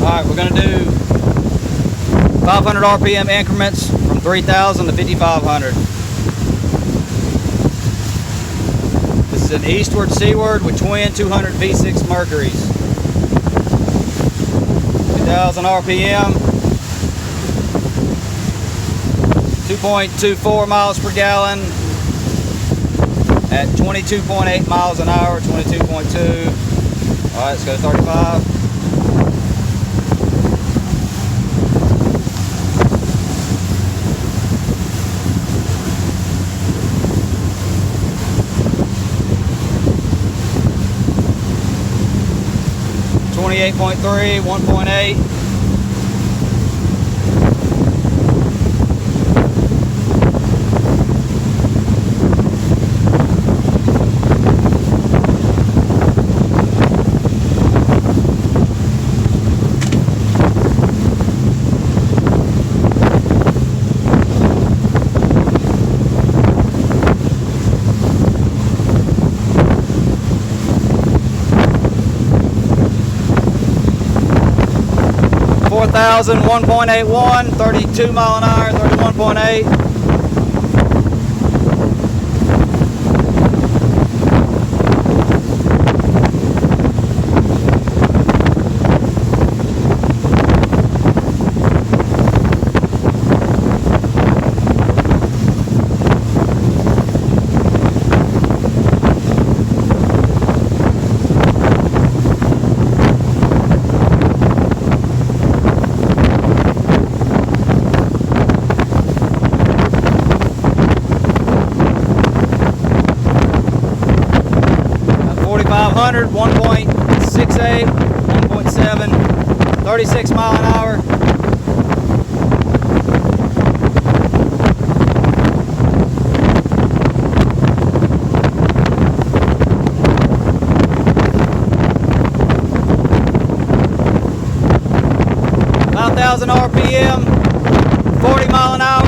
Alright, we're going to do 500 RPM increments from 3,000 to 5,500. This is an Eastward SEAWARD with twin 200 V6 Mercuries. 2,000 RPM, 2.24 miles per gallon at 22.8 miles an hour, 22.2. Alright, let's go to 35. .3, 1.8. .4,000, 1.81, 32 mile an hour, 31.8. .500, 1.68, 1.7, 36 mile an hour. .5,000 RPM, 40 mile an hour.